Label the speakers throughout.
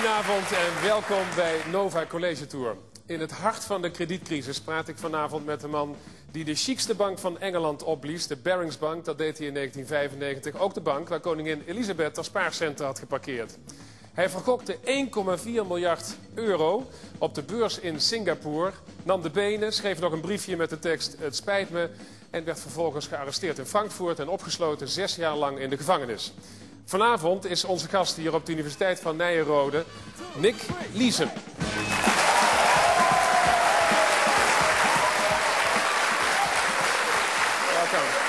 Speaker 1: Goedenavond en welkom bij Nova College Tour. In het hart van de kredietcrisis praat ik vanavond met de man die de chicste bank van Engeland opblies, de Barings-bank. Dat deed hij in 1995. Ook de bank waar koningin Elisabeth haar spaarcenten had geparkeerd. Hij vergokte 1,4 miljard euro op de beurs in Singapore, nam de benen, schreef nog een briefje met de tekst "Het spijt me" en werd vervolgens gearresteerd in Frankfurt en opgesloten 6 jaar lang in de gevangenis. Vanavond is onze gast hier op de Universiteit van Nyenrode, Nick Leeson. Welkom.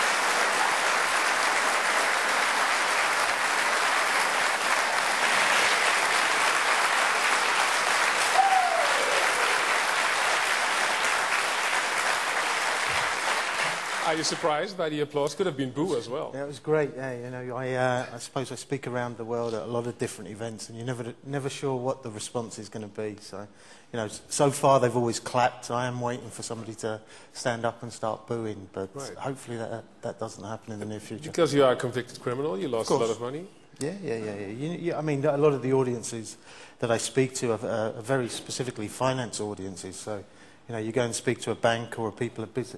Speaker 1: Are you surprised by the applause? Could have been boo as well.
Speaker 2: Yeah, it was great. Yeah, you know, I suppose I speak around the world at a lot of different events, and you're never sure what the response is going to be. So, you know, so far they've always clapped. I am waiting for somebody to stand up and start booing, but hopefully that doesn't happen in the near future.
Speaker 1: Because you are a convicted criminal, you lost a lot of money.
Speaker 2: Yeah. I mean, a lot of the audiences that I speak to are very specifically finance audiences. So, you know, you go and speak to a bank or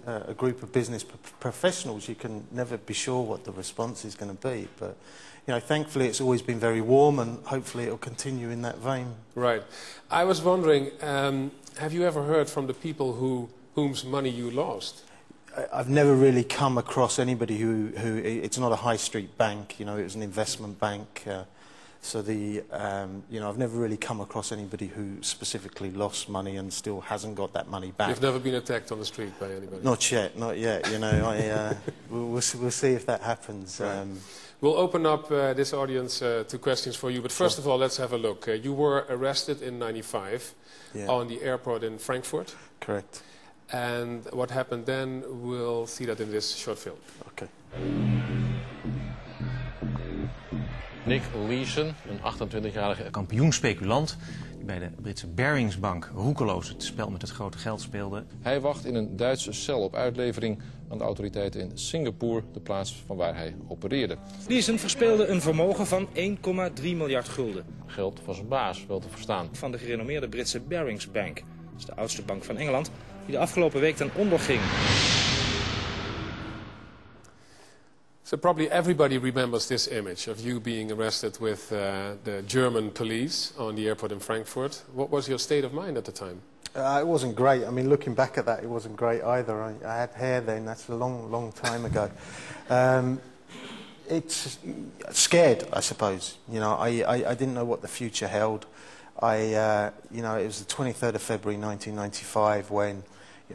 Speaker 2: a group of business professionals, you can never be sure what the response is going to be. But, you know, thankfully it's always been very warm, and hopefully it'll continue in that vein.
Speaker 1: Right. I was wondering, have you ever heard from the people whose money you lost?
Speaker 2: I've never really come across anybody who it's not a high street bank, you know, it was an investment bank. So you know, I've never really come across anybody who specifically lost money and still hasn't got that money back.
Speaker 1: You've never been attacked on the street by anybody?
Speaker 2: Not yet. You know, we'll see if that happens.
Speaker 1: Right. We'll open up this audience to questions for you, but first of all, let's have a look. You were arrested in '95 on the airport in Frankfurt.
Speaker 2: Correct.
Speaker 1: And what happened then, we'll see that in this short film.
Speaker 2: Okay.
Speaker 3: Nick Leeson, een 28-jarige kampioenspeculant die bij de Britse Barings-bank roekeloos het spel met het grote geld speelde. Hij wacht in een Duitse cel op uitlevering aan de autoriteiten in Singapore, de plaats van waar hij opereerde.
Speaker 4: Leeson verspeelde een vermogen van 1,3 miljard gulden.
Speaker 3: Geld van zijn baas, wel te verstaan.
Speaker 4: Van de gerenommeerde Britse Barings-bank. Dat is de oudste bank van Engeland, die de afgelopen week ten onder ging.
Speaker 1: So probably everybody remembers this image of you being arrested with the German police on the airport in Frankfurt. What was your state of mind at the time?
Speaker 2: It wasn't great. I mean, looking back at that, it wasn't great either. I had hair then. That's a long time ago. It's scared, I suppose. You know, I didn't know what the future held. You know, it was the 23rd of February 1995 when,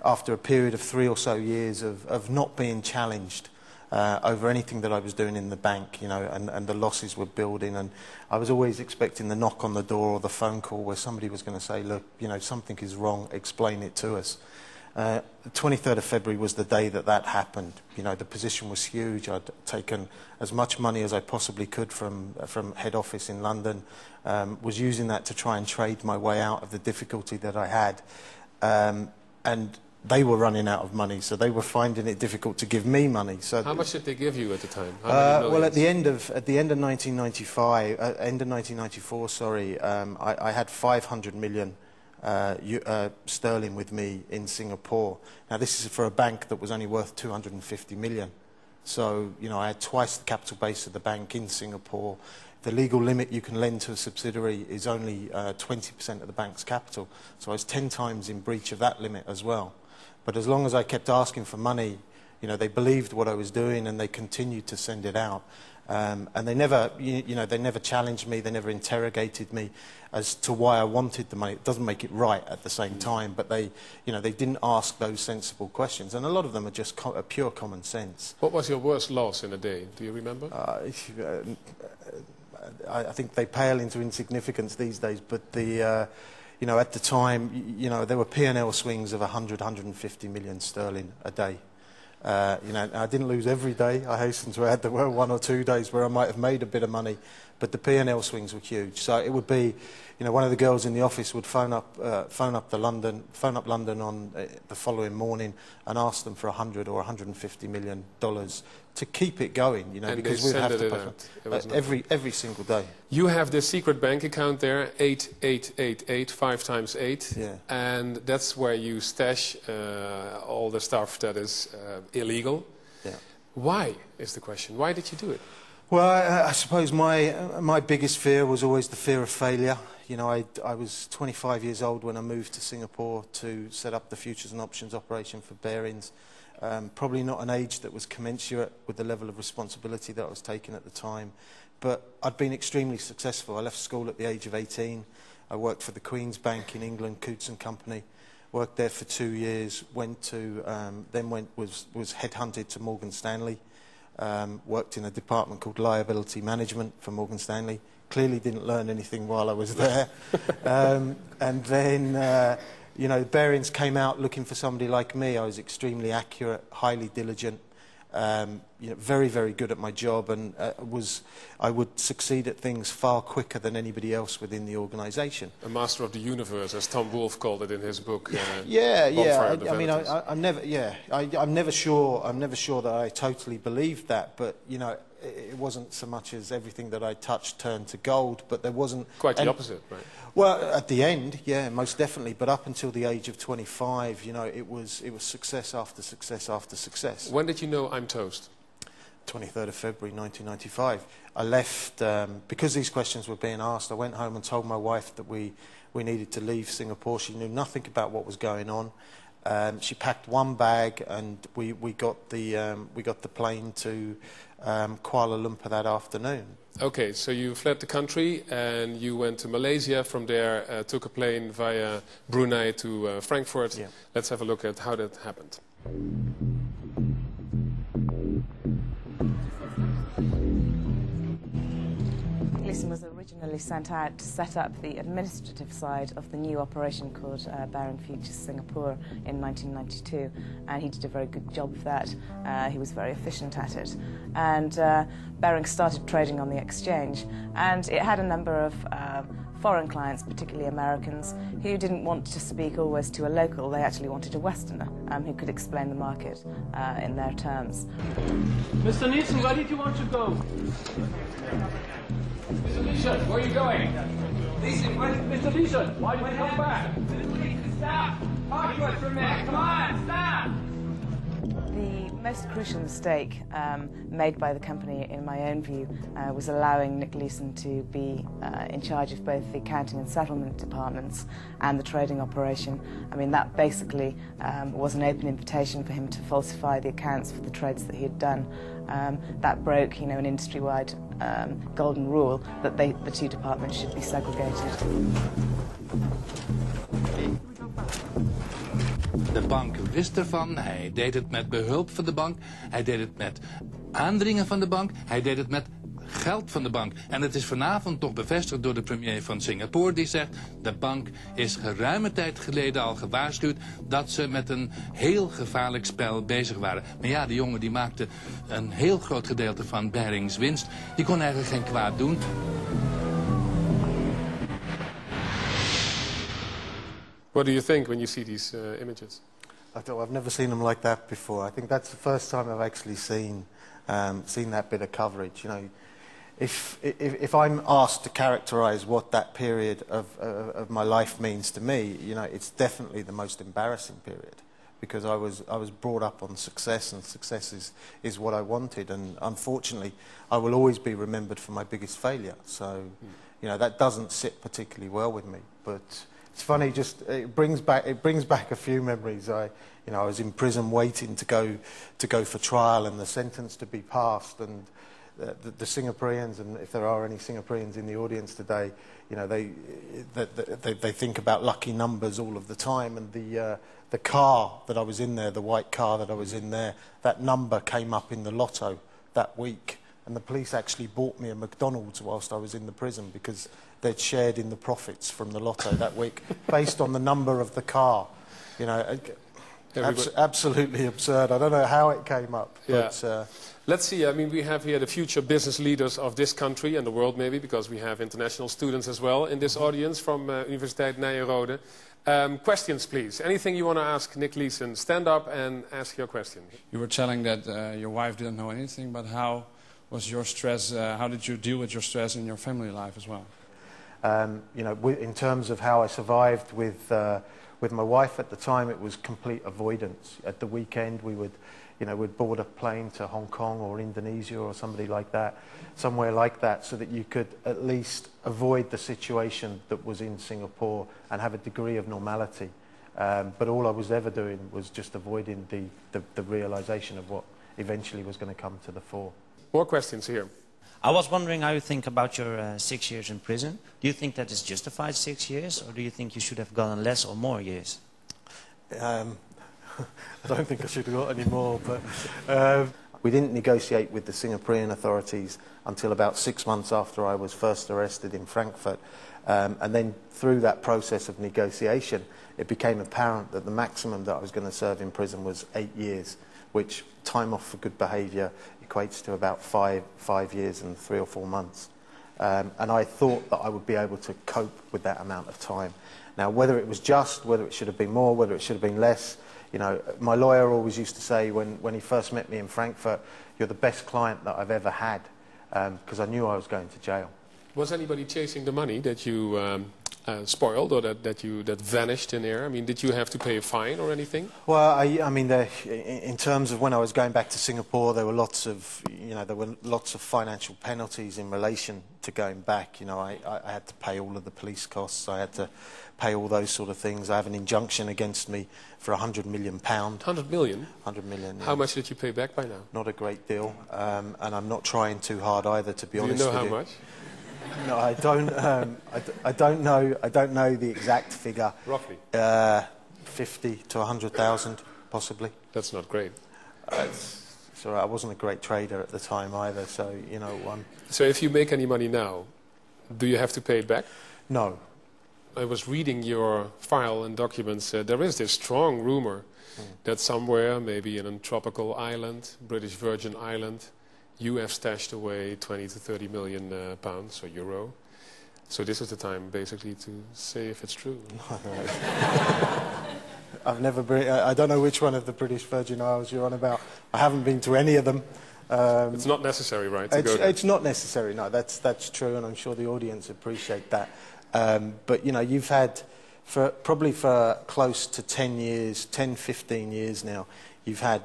Speaker 2: after a period of 3 or so years of not being challenged over anything that I was doing in the bank, you know, and the losses were building, and I was always expecting the knock on the door or the phone call where somebody was going to say, look, you know, something is wrong, explain it to us. The 23rd of February was the day that happened. You know, the position was huge. I'd taken as much money as I possibly could from head office in London, was using that to try and trade my way out of the difficulty that I had, and they were running out of money, so they were finding it difficult to give me money. So
Speaker 1: how much did they give you at the time?
Speaker 2: Well, at the end of 1995, end of 1994, sorry, I had 500 million sterling with me in Singapore. Now, this is for a bank that was only worth 250 million. So, you know, I had twice the capital base of the bank in Singapore. The legal limit you can lend to a subsidiary is only 20% of the bank's capital. So I was 10 times in breach of that limit as well. But as long as I kept asking for money, you know, they believed what I was doing and they continued to send it out. And they never, you know, they never challenged me, they never interrogated me as to why I wanted the money. It doesn't make it right at the same time, but they, you know, they didn't ask those sensible questions. And a lot of them are just pure common sense.
Speaker 1: What was your worst loss in a day? Do you remember?
Speaker 2: I think they pale into insignificance these days, but you know, at the time, you know, there were P&L swings of 150 million sterling a day. You know, I didn't lose every day, I hasten to add. There were 1 or 2 days where I might have made a bit of money, but the P&L swings were huge. So it would be, you know, one of the girls in the office would phone up London on the following morning and ask them for $100 or $150 million to keep it going, you know,
Speaker 1: and
Speaker 2: because we'd have to pay every single day.
Speaker 1: You have this secret bank account there, 8888, 5 times 8,
Speaker 2: yeah.
Speaker 1: And that's where you stash all the stuff that is illegal.
Speaker 2: Yeah.
Speaker 1: Why is the question? Why did you do it?
Speaker 2: Well, I suppose my biggest fear was always the fear of failure. You know, I was 25 years old when I moved to Singapore to set up the futures and options operation for Barings. Probably not an age that was commensurate with the level of responsibility that I was taking at the time. But I'd been extremely successful. I left school at the age of 18. I worked for the Queen's Bank in England, Coutts & Company. Worked there for 2 years. Was headhunted to Morgan Stanley. Worked in a department called Liability Management for Morgan Stanley. Clearly didn't learn anything while I was there. And then, you know, Barings came out looking for somebody like me. I was extremely accurate, highly diligent, you know, very, very good at my job, and I would succeed at things far quicker than anybody else within the organisation.
Speaker 1: A master of the universe, as Tom Wolfe called it in his book.
Speaker 2: I'm never sure that I totally believed that, but you know, it wasn't so much as everything that I touched turned to gold, but there wasn't
Speaker 1: quite the opposite, right?
Speaker 2: Well, at the end, yeah, most definitely. But up until the age of 25, you know, it was success after success after success.
Speaker 1: When did you know I'm toast?
Speaker 2: 23rd of February 1995. I left because these questions were being asked. I went home and told my wife that we needed to leave Singapore. She knew nothing about what was going on. She packed one bag, and we got the plane to Kuala Lumpur that afternoon.
Speaker 1: Okay, so you fled the country and you went to Malaysia. From there, took a plane via Brunei to Frankfurt.
Speaker 2: Yeah.
Speaker 1: Let's have a look at how that happened.
Speaker 5: Leeson was originally sent out to set up the administrative side of the new operation called Baring Futures Singapore in 1992, and he did a very good job of that. He was very efficient at it, and Baring started trading on the exchange, and it had a number of foreign clients, particularly Americans, who didn't want to speak always to a local. They actually wanted a Westerner who could explain the market in their terms.
Speaker 6: Mr. Leeson, where did you want to go? Mr. Leeson, where are you going? Leeson, Mr. Leeson, why did you come back? Stop! Talk to us for a minute. Come on, stop!
Speaker 5: The most crucial mistake made by the company, in my own view, was allowing Nick Leeson to be in charge of both the accounting and settlement departments and the trading operation. I mean, that basically was an open invitation for him to falsify the accounts for the trades that he had done. That broke, you know, an industry-wide golden rule that the two departments should be segregated.
Speaker 7: De bank wist ervan, hij deed het met behulp van de bank, hij deed het met aandringen van de bank, hij deed het met geld van de bank. En het is vanavond toch bevestigd door de premier van Singapore, die zegt: de bank is geruime tijd geleden al gewaarschuwd dat ze met een heel gevaarlijk spel bezig waren. Maar ja, de jongen die maakte een heel groot gedeelte van Barings winst. Die kon eigenlijk geen kwaad doen.
Speaker 1: What do you think when you see these images?
Speaker 2: I've never seen them like that before. I think that's the first time I've actually seen that bit of coverage. You know, if I'm asked to characterise what that period of my life means to me, you know, it's definitely the most embarrassing period, because I was brought up on success, and success is what I wanted, and unfortunately I will always be remembered for my biggest failure. So, you know, that doesn't sit particularly well with me. But it's funny, just it brings back a few memories. I was in prison waiting to go for trial and the sentence to be passed, and the Singaporeans, and if there are any Singaporeans in the audience today, you know, they think about lucky numbers all of the time, and the car that I was in there, the white car that I was in there, that number came up in the lotto that week, and the police actually bought me a McDonald's whilst I was in the prison because they'd shared in the profits from the lotto that week based on the number of the car. You know, Absolutely absurd. I don't know how it came up.
Speaker 1: Yeah.
Speaker 2: But,
Speaker 1: let's see. I mean, we have here the future business leaders of this country and the world, maybe, because we have international students as well in this audience from Universiteit Nyenrode. Questions, please. Anything you want to ask Nick Leeson, stand up and ask your question.
Speaker 8: You were telling that your wife didn't know anything, but how was your stress? How did you deal with your stress in your family life as well?
Speaker 2: you know, in terms of how I survived with my wife at the time, it was complete avoidance. At the weekend, we would, you know, we'd board a plane to Hong Kong or Indonesia or somebody like that, somewhere like that, so that you could at least avoid the situation that was in Singapore and have a degree of normality. But all I was ever doing was just avoiding the realization of what eventually was going to come to the fore.
Speaker 1: More questions here.
Speaker 9: I was wondering how you think about your 6 years in prison. Do you think that is justified, 6 years, or do you think you should have gotten less or more years?
Speaker 2: I don't think I should have got any more, but we didn't negotiate with the Singaporean authorities until about 6 months after I was first arrested in Frankfurt. And then through that process of negotiation, it became apparent that the maximum that I was going to serve in prison was 8 years, which time off for good behaviour equates to about five years and 3 or 4 months. And I thought that I would be able to cope with that amount of time. Now, whether it was just, whether it should have been more, whether it should have been less, you know, my lawyer always used to say when he first met me in Frankfurt, "You're the best client that I've ever had," because I knew I was going to jail.
Speaker 1: Was anybody chasing the money that you spoiled or that vanished in air? I mean, did you have to pay a fine or anything?
Speaker 2: Well, I mean, in terms of when I was going back to Singapore, there were lots of financial penalties in relation to going back. You know, I had to pay all of the police costs. I had to pay all those sort of things. I have an injunction against me for £100 million.
Speaker 1: 100 million?
Speaker 2: 100 million. Yeah.
Speaker 1: How much did you pay back by now?
Speaker 2: Not a great deal, and I'm not trying too hard either, to be honest with you.
Speaker 1: Do you know how much?
Speaker 2: No, I don't. I don't know. I don't know the exact figure.
Speaker 1: Roughly.
Speaker 2: 50 to 100,000, possibly.
Speaker 1: That's not great.
Speaker 2: So I wasn't a great trader at the time either. So you know.
Speaker 1: So if you make any money now, do you have to pay it back?
Speaker 2: No.
Speaker 1: I was reading your file and documents. There is this strong rumor that somewhere, maybe in a tropical island, British Virgin Island, you have stashed away 20 to 30 million pounds or euro. So this is the time, basically, to say if it's true.
Speaker 2: I've never been. I don't know which one of the British Virgin Isles you're on about. I haven't been to any of them.
Speaker 1: It's not necessary, right? To go there.
Speaker 2: It's not necessary. No, that's true, and I'm sure the audience appreciate that. But you know, you've had probably for close to 10 years, 10, 15 years now, you've had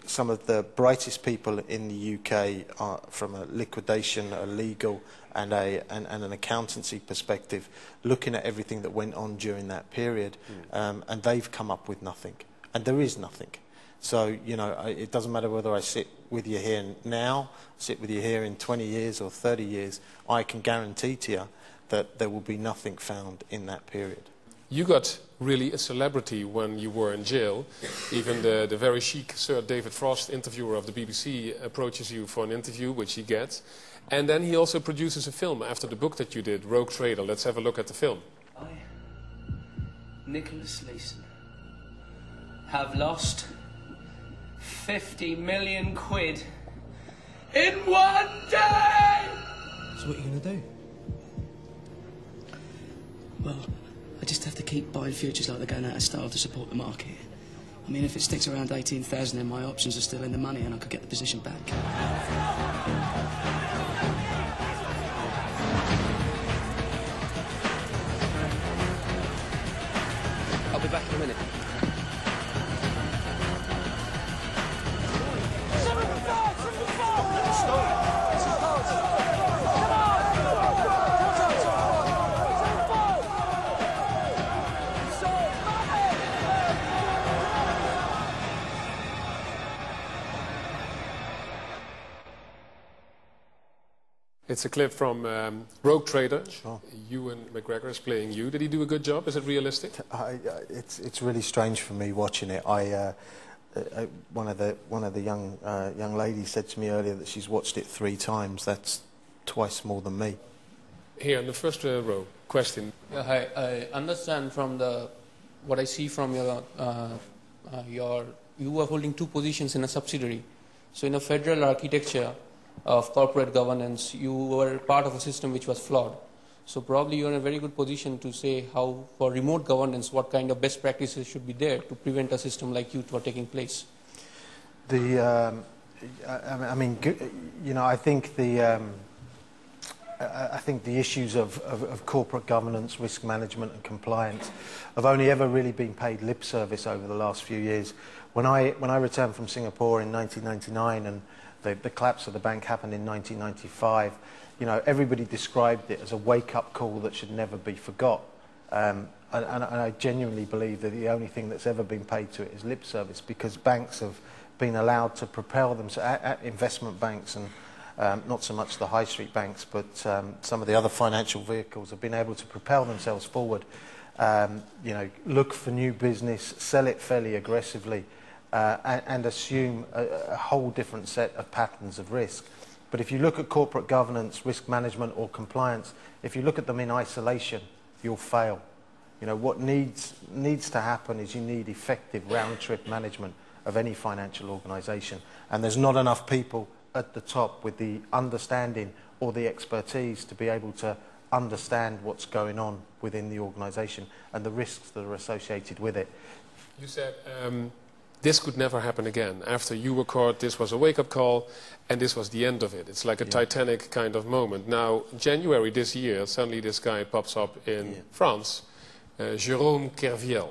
Speaker 2: some of the brightest people in the UK from a liquidation, a legal and an accountancy perspective, looking at everything that went on during that period, and they've come up with nothing, and there is nothing. So you know, it doesn't matter whether I sit with you here now, sit with you here in 20 years or 30 years, I can guarantee to you that there will be nothing found in that period.
Speaker 1: You got really a celebrity when you were in jail. Even the very chic Sir David Frost, interviewer of the BBC, approaches you for an interview, which he gets. And then he also produces a film after the book that you did, Rogue Trader. Let's have a look at the film.
Speaker 10: I, Nick Leeson, have lost 50 million quid in one day!
Speaker 11: So what are you going to do?
Speaker 10: Well, I just have to keep buying futures like they're going out of style to support the market. I mean, if it sticks around 18,000, then my options are still in the money and I could get the position back.
Speaker 11: I'll be back in a minute.
Speaker 1: It's a clip from Rogue Trader.
Speaker 2: Sure.
Speaker 1: Ewan McGregor is playing you. Did he do a good job? Is it realistic?
Speaker 2: It's really strange for me watching it. One of the young ladies said to me earlier that she's watched it 3 times. That's twice more than me.
Speaker 1: Here in the first row, question.
Speaker 11: I understand from what I see from your you were holding two positions in a subsidiary. So in a federal architecture of corporate governance, you were part of a system which was flawed. So probably you're in a very good position to say how, for remote governance, what kind of best practices should be there to prevent a system like you from taking place.
Speaker 2: I mean, you know, I think the issues of corporate governance, risk management and compliance have only ever really been paid lip service over the last few years. When I returned from Singapore in 1999 and the collapse of the bank happened in 1995, you know, everybody described it as a wake-up call that should never be forgot. And I genuinely believe that the only thing that's ever been paid to it is lip service, because banks have been allowed to propel themselves, investment banks and not so much the high street banks, but some of the other financial vehicles have been able to propel themselves forward, you know, look for new business, sell it fairly aggressively, and assume a whole different set of patterns of risk. But if you look at corporate governance, risk management or compliance, if you look at them in isolation, you'll fail. You know, what needs to happen is you need effective round-trip management of any financial organisation. And there's not enough people at the top with the understanding or the expertise to be able to understand what's going on within the organisation and the risks that are associated with it.
Speaker 1: You said this could never happen again. After you were caught, this was a wake-up call, and this was the end of it. It's like a Titanic kind of moment. Now, January this year, suddenly this guy pops up in France, Jérôme Kerviel.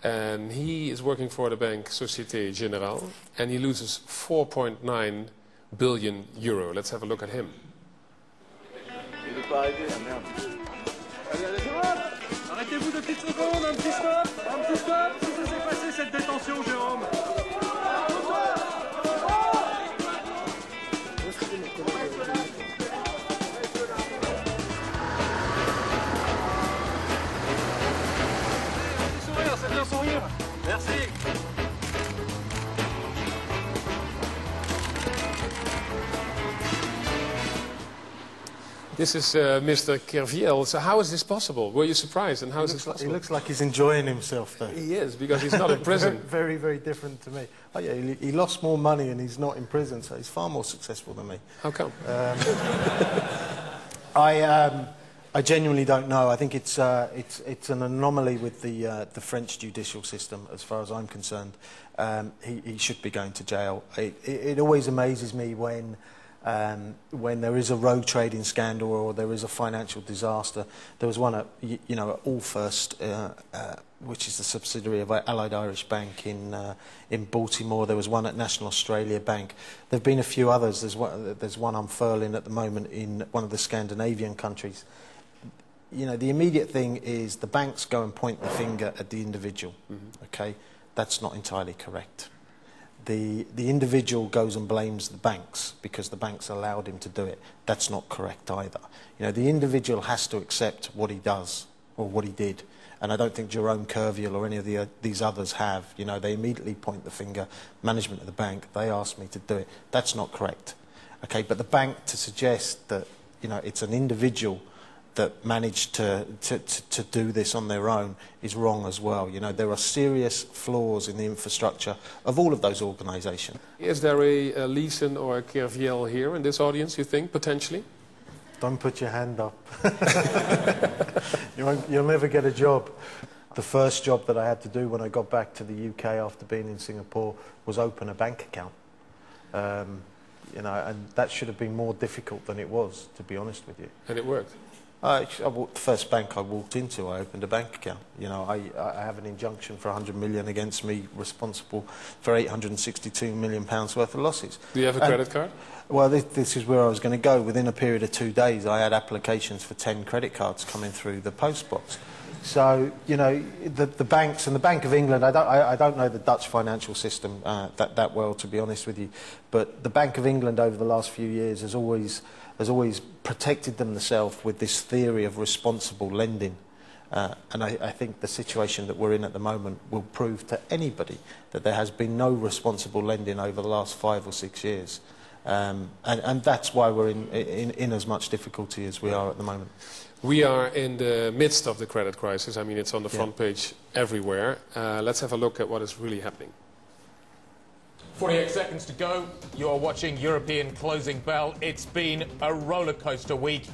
Speaker 1: And he is working for the bank Société Générale, and he loses 4.9 billion euro. Let's have a look at him.
Speaker 6: Arrêtez-vous de petites secondes, un petit stop. Qu'est-ce qui s'est passé cette détention, Jérôme? Sourire, c'est bien sourire. Merci.
Speaker 1: This is Mr. Kerviel. So how is this possible? Were you surprised? And how is this possible?
Speaker 2: He looks like he's enjoying himself, though.
Speaker 1: He is, because he's not in prison.
Speaker 2: Very, very different to me. Oh yeah, he lost more money and he's not in prison, so he's far more successful than me.
Speaker 1: How come?
Speaker 2: I genuinely don't know. I think it's an anomaly with the French judicial system, as far as I'm concerned. He should be going to jail. It always amazes me when there is a rogue trading scandal or there is a financial disaster. There was one at, you know, at Allfirst, which is the subsidiary of Allied Irish Bank in Baltimore. There was one at National Australia Bank. There have been a few others. There's one unfurling at the moment in one of the Scandinavian countries. You know, the immediate thing is the banks go and point the finger at the individual. Okay, that's not entirely correct. The individual goes and blames the banks because the banks allowed him to do it. That's not correct either. You know, the individual has to accept what he does or what he did. And I don't think Jérôme Kerviel or any of these others have. You know, they immediately point the finger, management of the bank, they asked me to do it. That's not correct. Okay, but the bank to suggest that, you know, it's an individual that managed to do this on their own is wrong as well. You know, there are serious flaws in the infrastructure of all of those organisations.
Speaker 1: Is there a Leeson or a Kerviel here in this audience, you think, potentially?
Speaker 2: Don't put your hand up. You'll never get a job. The first job that I had to do when I got back to the UK after being in Singapore was open a bank account. You know, and that should have been more difficult than it was, to be honest with you.
Speaker 1: And it worked?
Speaker 2: The first bank I walked into, I opened a bank account. You know, I have an injunction for 100 million against me, responsible for 862 million pounds worth of losses.
Speaker 1: Do you have a credit card?
Speaker 2: Well, this is where I was going to go. Within a period of 2 days, I had applications for 10 credit cards coming through the post box. So, you know, the banks and the Bank of England, I don't know the Dutch financial system that well, to be honest with you, but the Bank of England over the last few years has always protected themselves with this theory of responsible lending. And I think the situation that we're in at the moment will prove to anybody that there has been no responsible lending over the last 5 or 6 years. And that's why we're in as much difficulty as we are at the moment.
Speaker 1: We are in the midst of the credit crisis. I mean, it's on the front page everywhere. Let's have a look at what is really happening.
Speaker 12: 48 seconds to go. You're watching European Closing Bell. It's been a rollercoaster week.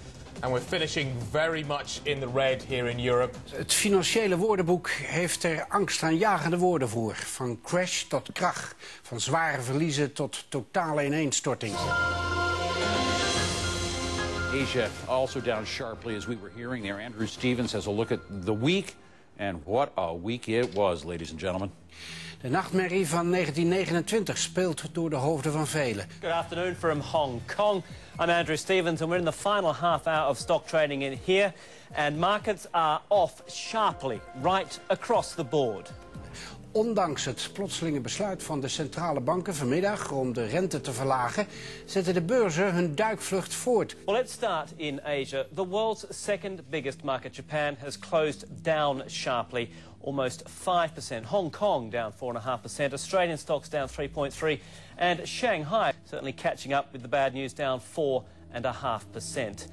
Speaker 12: And we're finishing very much in the red here in Europe.
Speaker 13: Het financiële woordenboek heeft er angstaanjagende woorden voor. Van crash tot krach. Van zware verliezen tot totale ineenstorting.
Speaker 14: Asia also down sharply, as we were hearing there. Andrew Stevens has a look at the week. And what a week it was, ladies and gentlemen.
Speaker 13: De nachtmerrie van 1929 speelt door de hoofden van velen.
Speaker 15: Good afternoon from Hong Kong. I'm Andrew Stevens and we're in the final half hour of stock trading in here. And markets are off sharply, right across the board.
Speaker 13: Ondanks het plotselinge besluit van de centrale banken vanmiddag om de rente te verlagen, zetten de beurzen hun duikvlucht voort.
Speaker 15: Well, let's start in Asia. The world's second biggest market, Japan, has closed down sharply, almost 5%. Hong Kong down 4.5%. Australian stocks down 3.3%. And Shanghai certainly catching up with the bad news, down 4.5%.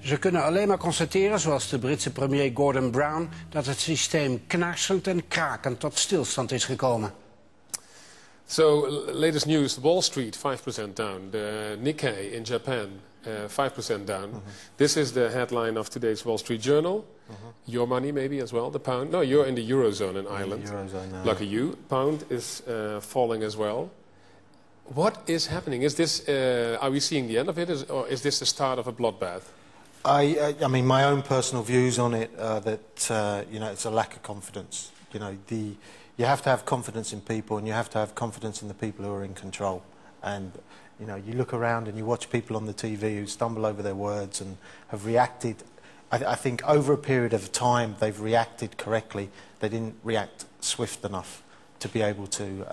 Speaker 13: Ze kunnen alleen maar constateren, zoals de Britse premier Gordon Brown, dat het systeem knarsend en krakend tot stilstand is gekomen.
Speaker 1: So, latest news, Wall Street 5% down, the Nikkei in Japan 5% down. This is the headline of today's Wall Street Journal. Your money maybe as well, the pound. No, you're in the Eurozone in Ireland.
Speaker 2: Eurozone now.
Speaker 1: Lucky you. Pound is falling as well. What is happening? Is this, are we seeing the end of it, or is this the start of a bloodbath?
Speaker 2: I mean, my own personal views on it are that, you know, it's a lack of confidence. You know, you have to have confidence in people, and you have to have confidence in the people who are in control. And, you know, you look around and you watch people on the TV who stumble over their words and have reacted. I think over a period of time they've reacted correctly. They didn't react swift enough to be able to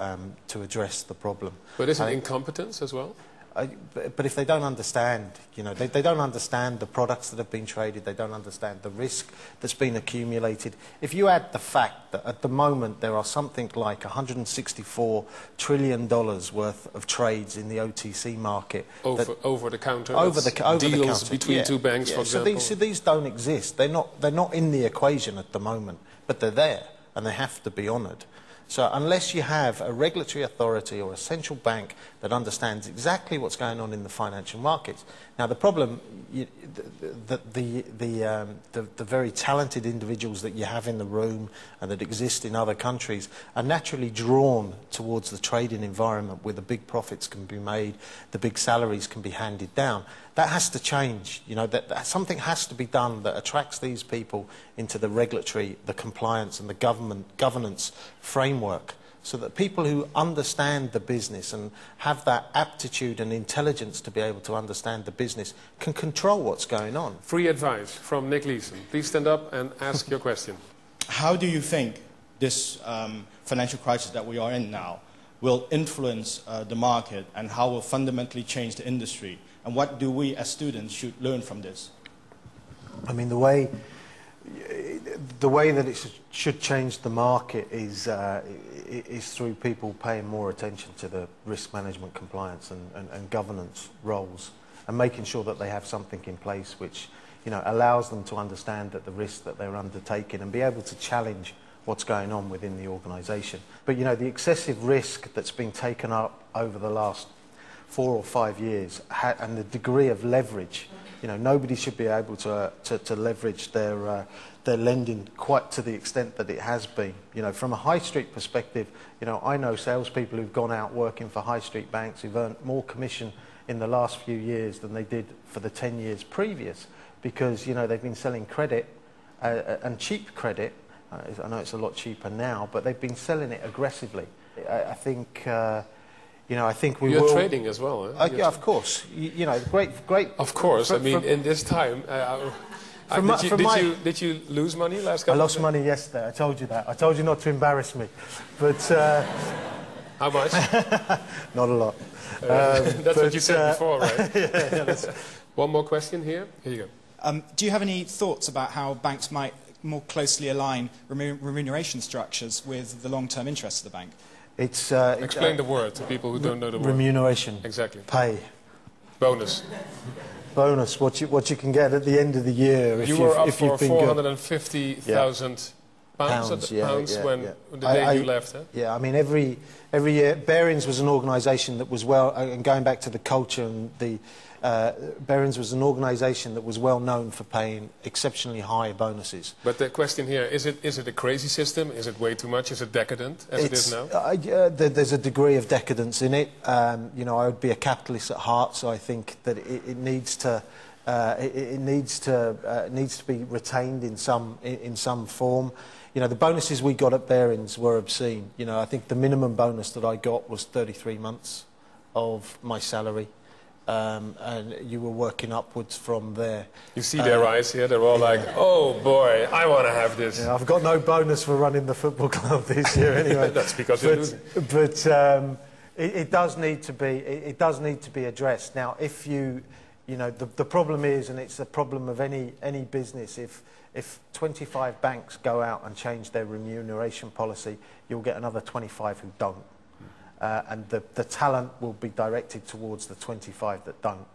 Speaker 2: address the problem.
Speaker 1: But is it incompetence as well?
Speaker 2: But if they don't understand, you know, they don't understand the products that have been traded, they don't understand the risk that's been accumulated. If you add the fact that at the moment there are something like $164 trillion worth of trades in the OTC market.
Speaker 1: Over the counter?
Speaker 2: Over the
Speaker 1: deals
Speaker 2: counter.
Speaker 1: Between two banks, for example?
Speaker 2: So these don't exist. They're not in the equation at the moment, but they're there and they have to be honoured. So unless you have a regulatory authority or a central bank that understands exactly what's going on in the financial markets. Now the problem, the very talented individuals that you have in the room and that exist in other countries are naturally drawn towards the trading environment where the big profits can be made, the big salaries can be handed down. That has to change. You know, that something has to be done that attracts these people into the regulatory, the compliance and the governance framework, so that people who understand the business and have that aptitude and intelligence to be able to understand the business can control what's going on.
Speaker 1: Free advice from Nick Leeson. Please stand up and ask your question.
Speaker 16: How do you think this financial crisis that we are in now will influence the market, and how will fundamentally change the industry? And what do we as students should learn from this?
Speaker 2: I mean, the way that it should change the market is through people paying more attention to the risk management, compliance and governance roles, and making sure that they have something in place which, you know, allows them to understand that the risks that they're undertaking and be able to challenge what's going on within the organisation. But, you know, the excessive risk that's been taken up over the last 4 or 5 years and the degree of leverage, you know, nobody should be able to leverage their lending quite to the extent that it has been. You know, from a high street perspective, you know, I know salespeople who've gone out working for high street banks who've earned more commission in the last few years than they did for the 10 years previous, because, you know, they've been selling credit and cheap credit. I know it's a lot cheaper now, but they've been selling it aggressively. I think. You know, I think we will...
Speaker 1: You're trading as well, eh?
Speaker 2: Yeah, of course. You know, great...
Speaker 1: Of course. I mean, in this time... did you lose money last couple of days?
Speaker 2: I lost money yesterday. I told you that. I told you not to embarrass me. But...
Speaker 1: How much?
Speaker 2: Not a lot.
Speaker 1: That's what you said before, right?
Speaker 2: Yeah,
Speaker 1: One more question here. Here you
Speaker 17: go. Do you have any thoughts about how banks might more closely align remuneration structures with the long-term interests of the bank?
Speaker 2: It's
Speaker 1: explain the word to people who don't know the word.
Speaker 2: Remuneration.
Speaker 1: Exactly.
Speaker 2: Pay.
Speaker 1: Bonus.
Speaker 2: Bonus, what you can get at the end of the year. If
Speaker 1: You were up
Speaker 2: if
Speaker 1: for
Speaker 2: you've been good.
Speaker 1: £450,000 pounds when the day you left, huh?
Speaker 2: Yeah, I mean, every year, Barings was an organisation that was well, and going back to the culture and the, Barings was an organisation that was well known for paying exceptionally high bonuses.
Speaker 1: But the question here, is it a crazy system? Is it way too much? Is it decadent, as it is now?
Speaker 2: There's a degree of decadence in it. You know, I would be a capitalist at heart, so I think that it needs to... it needs to be retained in some form. You know, the bonuses we got at Barings were obscene. You know, I think the minimum bonus that I got was 33 months of my salary, and you were working upwards from there.
Speaker 1: You see their eyes here; they're all like, "Oh boy, I want to have this."
Speaker 2: Yeah, I've got no bonus for running the football club this year, anyway.
Speaker 1: That's because you're losing.
Speaker 2: But it does need to be. It does need to be addressed. Now, if you know, the problem is, and it's a problem of any business, if 25 banks go out and change their remuneration policy, you'll get another 25 who don't. And the talent will be directed towards the 25 that don't.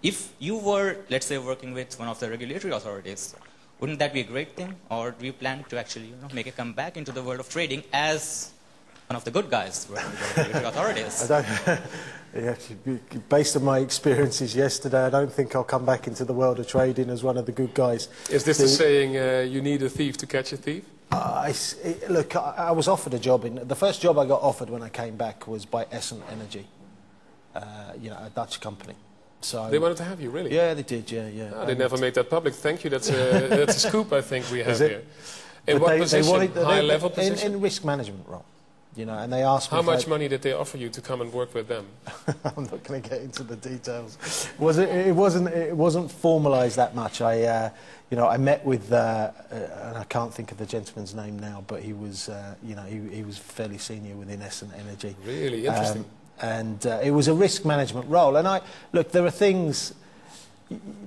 Speaker 18: If you were, let's say, working with one of the regulatory authorities, wouldn't that be a great thing? Or do you plan to actually, you know, make a comeback into the world of trading as one of the good guys working with the regulatory authorities?
Speaker 2: Yeah, based on my experiences yesterday, I don't think I'll come back into the world of trading as one of the good guys.
Speaker 1: Is this the saying, you need a thief to catch a thief?
Speaker 2: Look, I was offered a job the first job I got offered when I came back was by Essent Energy, you know, a Dutch company. So
Speaker 1: they wanted to have you, really?
Speaker 2: Yeah, they did, yeah.
Speaker 1: Oh, they never made that public. Thank you. That's a scoop, I think, we have here. In what position? High-level position?
Speaker 2: In risk management role. You know, and they asked me
Speaker 1: how much money did they offer you to come and work with them?
Speaker 2: I'm not going to get into the details. It wasn't formalised that much. You know, I met with, and I can't think of the gentleman's name now, but he was, you know, he was fairly senior within Essent Energy.
Speaker 1: Really interesting.
Speaker 2: And it was a risk management role. And look, there are things.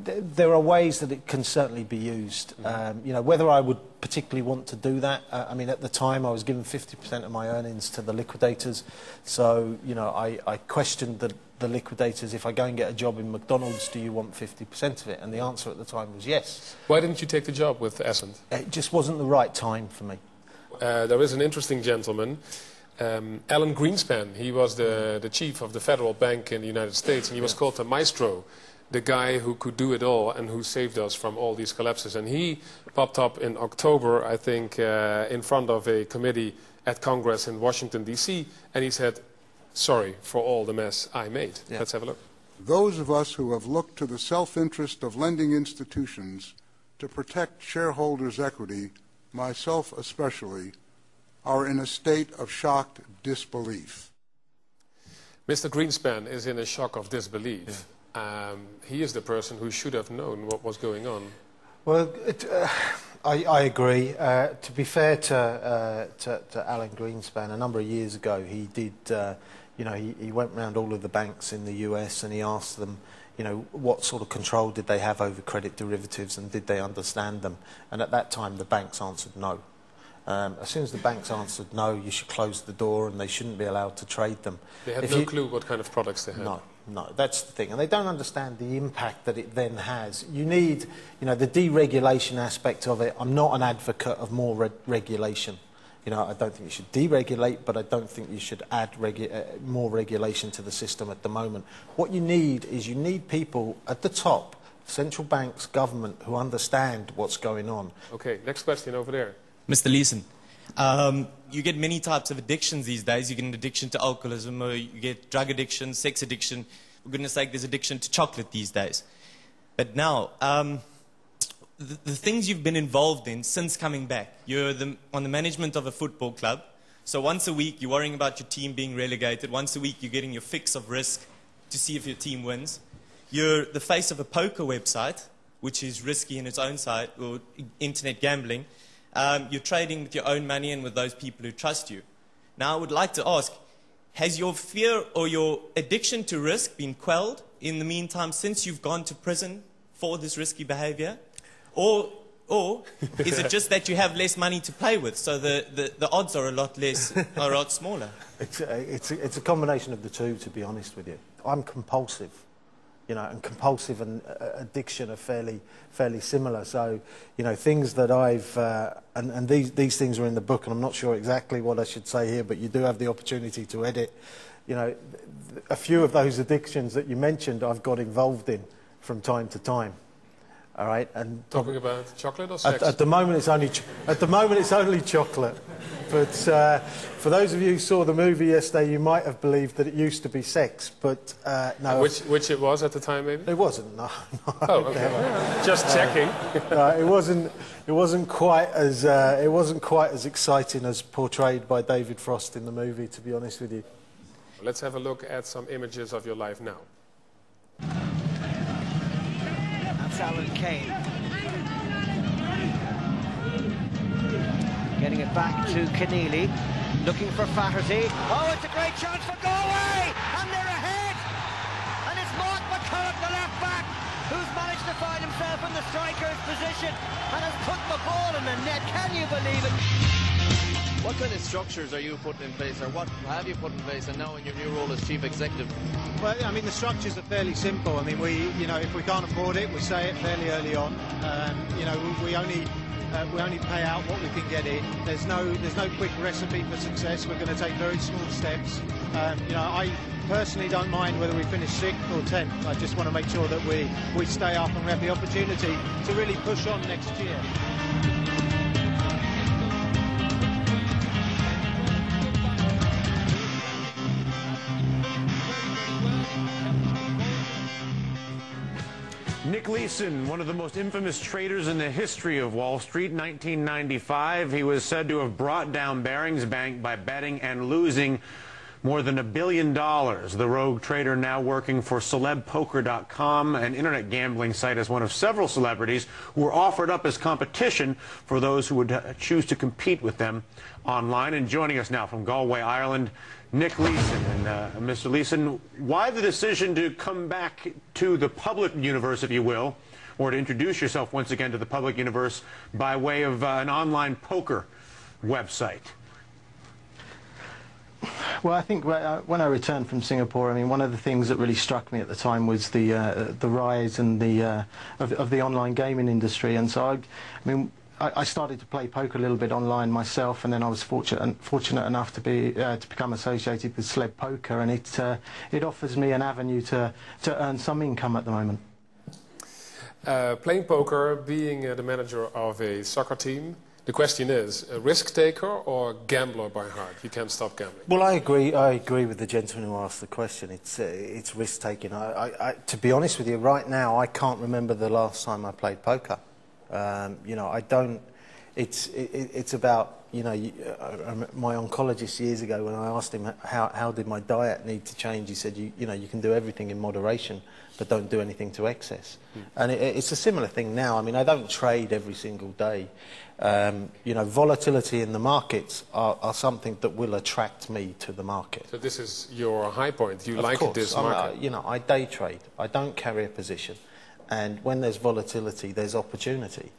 Speaker 2: There are ways that it can certainly be used. You know, whether I would particularly want to do that, I mean, at the time I was given 50% of my earnings to the liquidators. So, you know, I questioned the liquidators, if I go and get a job in McDonald's, do you want 50% of it? And the answer at the time was yes.
Speaker 1: Why didn't you take the job with Essent?
Speaker 2: It just wasn't the right time for me.
Speaker 1: There is an interesting gentleman, Alan Greenspan. He was the chief of the Federal Bank in the United States, and he was called the maestro. The guy who could do it all and who saved us from all these collapses. And he popped up in October, I think, in front of a committee at Congress in Washington, D.C., and he said, sorry for all the mess I made. Yeah. Let's have a look.
Speaker 19: Those of us who have looked to the self-interest of lending institutions to protect shareholders' equity, myself especially, are in a state of shocked disbelief.
Speaker 1: Mr. Greenspan is in a shock of disbelief. Yeah. He is the person who should have known what was going on.
Speaker 2: Well, I agree. To be fair to Alan Greenspan, a number of years ago, he did. You know, he went around all of the banks in the US and he asked them, you know, what sort of control did they have over credit derivatives and did they understand them? And at that time, the banks answered no. As soon as the banks answered no, you should close the door and they shouldn't be allowed to trade them.
Speaker 1: They had no clue what kind of products they had.
Speaker 2: No, that's the thing. And they don't understand the impact that it then has. You need, you know, the deregulation aspect of it. I'm not an advocate of more regulation. You know, I don't think you should deregulate, but I don't think you should add more regulation to the system at the moment. What you need is you need people at the top, central banks, government, who understand what's going on.
Speaker 1: Okay, next question over there.
Speaker 20: Mr. Leeson, you get many types of addictions these days. You get an addiction to alcoholism, or you get drug addiction, sex addiction. For goodness sake, there's addiction to chocolate these days. But now, the things you've been involved in since coming back, you're on the management of a football club. So once a week, you're worrying about your team being relegated. Once a week, you're getting your fix of risk to see if your team wins. You're the face of a poker website, which is risky in its own side, or internet gambling. You're trading with your own money and with those people who trust you. Now, I would like to ask, has your fear or your addiction to risk been quelled in the meantime since you've gone to prison for this risky behavior? Or is it just that you have less money to play with, so the odds are a lot smaller?
Speaker 2: It's a combination of the two, to be honest with you. I'm compulsive. you know, and compulsive and addiction are fairly similar. So, you know, things that I've and these things are in the book, and I'm not sure exactly what I should say here, but you do have the opportunity to edit. You know, a few of those addictions that you mentioned, I've got involved in from time to time. All right, and
Speaker 1: talking about chocolate or sex?
Speaker 2: At the moment, it's only chocolate. But for those of you who saw the movie yesterday, you might have believed that it used to be sex. But no.
Speaker 1: Which it was at the time, maybe?
Speaker 2: It wasn't. No.
Speaker 1: Oh, okay. Just checking.
Speaker 2: No, it wasn't. It wasn't quite as exciting as portrayed by David Frost in the movie, to be honest with you.
Speaker 1: Let's have a look at some images of your life now.
Speaker 21: That's Alan Kane. Getting it back to Keneally, looking for Flaherty. Oh, it's a great chance for Galway! And they're ahead! And it's Mark McCulloch, the left back, who's managed to find himself in the striker's position and has put the ball in the net. Can you believe it?
Speaker 22: What kind of structures are you putting in place, or what have you put in place, and now in your new role as chief executive?
Speaker 23: Well, I mean, the structures are fairly simple. I mean, you know, if we can't afford it, we say it fairly early on. You know, we only pay out what we can get in. There's no quick recipe for success. We're going to take very small steps. You know, I personally don't mind whether we finish 6th or 10th. I just want to make sure that we stay up and we have the opportunity to really push on next year.
Speaker 24: Nick Leeson, one of the most infamous traders in the history of Wall Street, 1995. He was said to have brought down Barings Bank by betting and losing more than $1 billion. The rogue trader now working for celebpoker.com, an internet gambling site, as one of several celebrities who were offered up as competition for those who would choose to compete with them online. And joining us now from Galway, Ireland, Nick Leeson. And Mr. Leeson, why the decision to come back to the public universe, if you will, or to introduce yourself once again to the public universe by way of an online poker website?
Speaker 2: Well, I think when I returned from Singapore, I mean, one of the things that really struck me at the time was the rise and of the online gaming industry, and so I started to play poker a little bit online myself, and then I was fortunate enough to become associated with Celeb Poker, and it offers me an avenue to earn some income at the moment.
Speaker 1: Playing poker, being the manager of a soccer team, the question is, a risk taker or gambler by heart? You can't stop gambling.
Speaker 2: Well, I agree with the gentleman who asked the question. It's risk taking. To be honest with you, right now I can't remember the last time I played poker. You know, I don't. It's about, you know, my oncologist years ago, when I asked him how did my diet need to change, he said, you know, you can do everything in moderation, but don't do anything to excess. And it's a similar thing now. I mean, I don't trade every single day. You know, volatility in the markets are something that will attract me to the market.
Speaker 1: So this is your high point. You
Speaker 2: Of
Speaker 1: like
Speaker 2: course,
Speaker 1: this market.
Speaker 2: you know, I day trade. I don't carry a position. And when there's volatility, there's opportunity.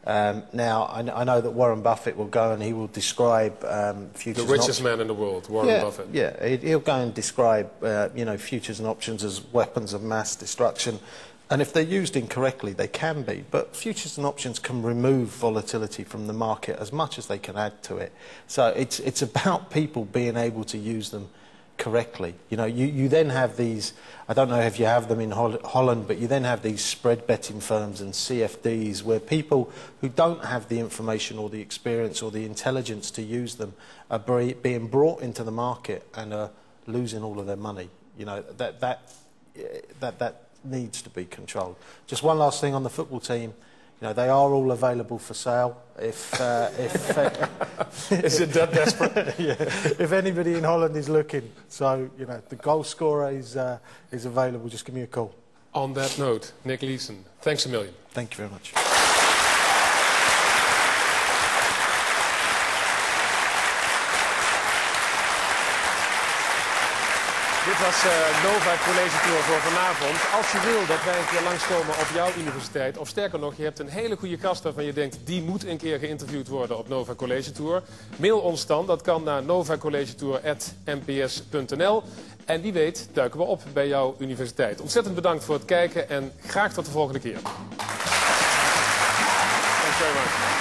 Speaker 2: Now, I know that Warren Buffett will go and he will describe futures.
Speaker 1: The richest man in the world, Warren Buffett.
Speaker 2: Yeah, he'll go and describe you know, futures and options as weapons of mass destruction. And if they're used incorrectly, they can be. But futures and options can remove volatility from the market as much as they can add to it. So it's about people being able to use them correctly. You know, you then have these, I don't know if you have them in Holland, but you then have these spread betting firms and CFDs where people who don't have the information or the experience or the intelligence to use them are being brought into the market and are losing all of their money. You know, that needs to be controlled. Just one last thing on the football team. You know, they are all available for sale. If
Speaker 1: is it that desperate?
Speaker 2: Yeah. If anybody in Holland is looking, so you know, the goal scorer is available. Just give me a call.
Speaker 1: On that note, Nick Leeson, thanks a million.
Speaker 2: Thank you very much.
Speaker 1: Dit was Nova College Tour voor vanavond. Als je wil dat wij een keer langskomen op jouw universiteit, of sterker nog, je hebt een hele goede gast waarvan je denkt, die moet een keer geïnterviewd worden op Nova College Tour. Mail ons dan, dat kan naar novacollegetour@nps.nl. En wie weet duiken we op bij jouw universiteit. Ontzettend bedankt voor het kijken en graag tot de volgende keer. Thanks very much.